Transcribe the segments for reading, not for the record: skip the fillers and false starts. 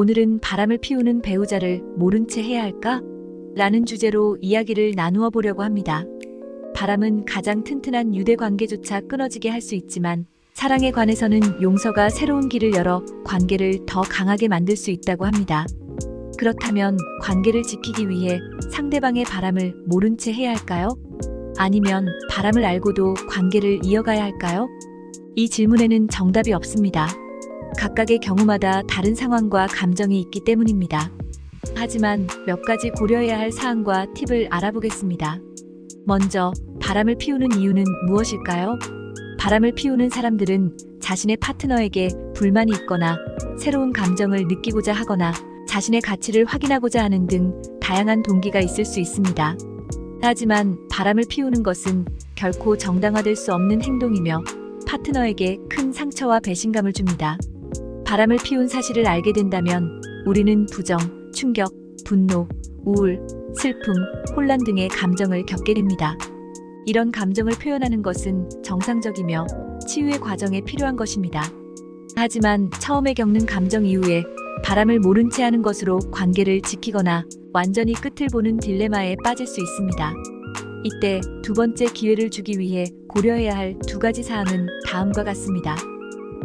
오늘은 바람을 피우는 배우자를 모른 채 해야 할까? 라는 주제로 이야기를 나누어 보려고 합니다. 바람은 가장 튼튼한 유대 관계조차 끊어지게 할 수 있지만 사랑에 관해서는 용서가 새로운 길을 열어 관계를 더 강하게 만들 수 있다고 합니다. 그렇다면 관계를 지키기 위해 상대방의 바람을 모른 채 해야 할까요? 아니면 바람을 알고도 관계를 이어가야 할까요? 이 질문에는 정답이 없습니다. 각각의 경우마다 다른 상황과 감정이 있기 때문입니다. 하지만 몇 가지 고려해야 할 사항과 팁을 알아보겠습니다. 먼저, 바람을 피우는 이유는 무엇일까요? 바람을 피우는 사람들은 자신의 파트너에게 불만이 있거나 새로운 감정을 느끼고자 하거나 자신의 가치를 확인하고자 하는 등 다양한 동기가 있을 수 있습니다. 하지만 바람을 피우는 것은 결코 정당화될 수 없는 행동이며 파트너에게 큰 상처와 배신감을 줍니다. 바람을 피운 사실을 알게 된다면 우리는 부정, 충격, 분노, 우울, 슬픔, 혼란 등의 감정을 겪게 됩니다. 이런 감정을 표현하는 것은 정상적이며 치유의 과정에 필요한 것입니다. 하지만 처음에 겪는 감정 이후에 바람을 모른 채 하는 것으로 관계를 지키거나 완전히 끝을 보는 딜레마에 빠질 수 있습니다. 이때 두 번째 기회를 주기 위해 고려해야 할 두 가지 사항은 다음과 같습니다.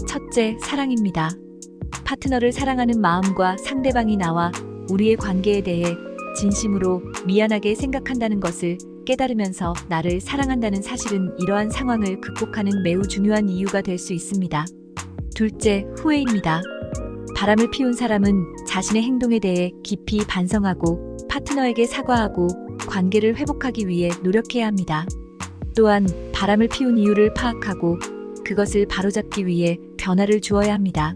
첫째, 사랑입니다. 파트너를 사랑하는 마음과 상대방이 나와 우리의 관계에 대해 진심으로 미안하게 생각한다는 것을 깨달으면서 나를 사랑한다는 사실은 이러한 상황을 극복하는 매우 중요한 이유가 될 수 있습니다. 둘째, 후회입니다. 바람을 피운 사람은 자신의 행동에 대해 깊이 반성하고 파트너에게 사과하고 관계를 회복하기 위해 노력해야 합니다. 또한 바람을 피운 이유를 파악하고 그것을 바로잡기 위해 변화를 주어야 합니다.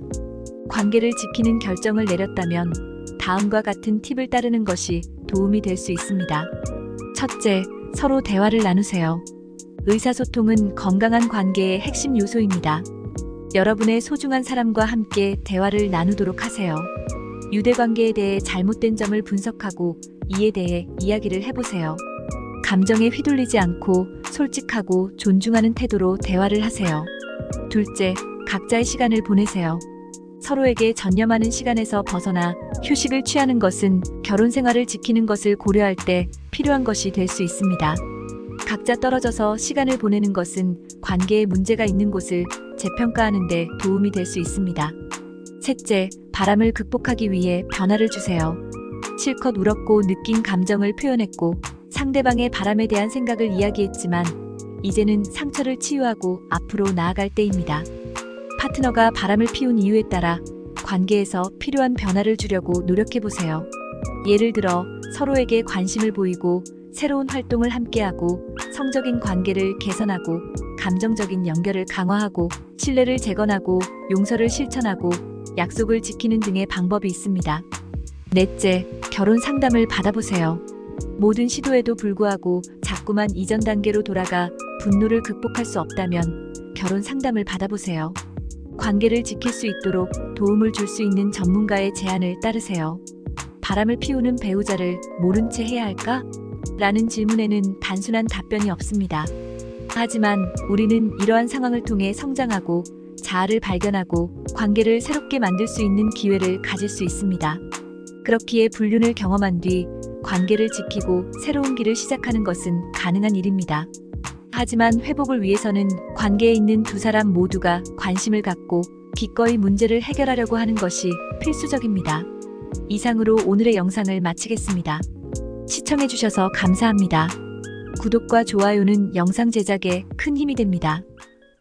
관계를 지키는 결정을 내렸다면 다음과 같은 팁을 따르는 것이 도움이 될 수 있습니다. 첫째, 서로 대화를 나누세요. 의사소통은 건강한 관계의 핵심 요소입니다. 여러분의 소중한 사람과 함께 대화를 나누도록 하세요. 유대관계에 대해 잘못된 점을 분석하고 이에 대해 이야기를 해보세요. 감정에 휘둘리지 않고 솔직하고 존중하는 태도로 대화를 하세요. 둘째, 각자의 시간을 보내세요. 서로에게 전념하는 시간에서 벗어나 휴식을 취하는 것은 결혼 생활을 지키는 것을 고려할 때 필요한 것이 될 수 있습니다. 각자 떨어져서 시간을 보내는 것은 관계에 문제가 있는 곳을 재평가하는 데 도움이 될 수 있습니다. 셋째, 바람을 극복하기 위해 변화를 주세요. 실컷 울었고 느낀 감정을 표현했고 상대방의 바람에 대한 생각을 이야기했지만 이제는 상처를 치유하고 앞으로 나아갈 때입니다. 파트너가 바람을 피운 이유에 따라 관계에서 필요한 변화를 주려고 노력해보세요. 예를 들어 서로에게 관심을 보이고 새로운 활동을 함께하고 성적인 관계를 개선하고 감정적인 연결을 강화하고 신뢰를 재건하고 용서를 실천하고 약속을 지키는 등의 방법이 있습니다. 넷째, 결혼 상담을 받아보세요. 모든 시도에도 불구하고 자꾸만 이전 단계로 돌아가 분노를 극복할 수 없다면 결혼 상담을 받아보세요. 관계를 지킬 수 있도록 도움을 줄 수 있는 전문가의 제안을 따르세요. 바람을 피우는 배우자를 모른 채 해야 할까? 라는 질문에는 단순한 답변이 없습니다. 하지만 우리는 이러한 상황을 통해 성장하고 자아를 발견하고 관계를 새롭게 만들 수 있는 기회를 가질 수 있습니다. 그렇기에 불륜을 경험한 뒤 관계를 지키고 새로운 길을 시작하는 것은 가능한 일입니다. 하지만 회복을 위해서는 관계에 있는 두 사람 모두가 관심을 갖고 기꺼이 문제를 해결하려고 하는 것이 필수적입니다. 이상으로 오늘의 영상을 마치겠습니다. 시청해주셔서 감사합니다. 구독과 좋아요는 영상 제작에 큰 힘이 됩니다.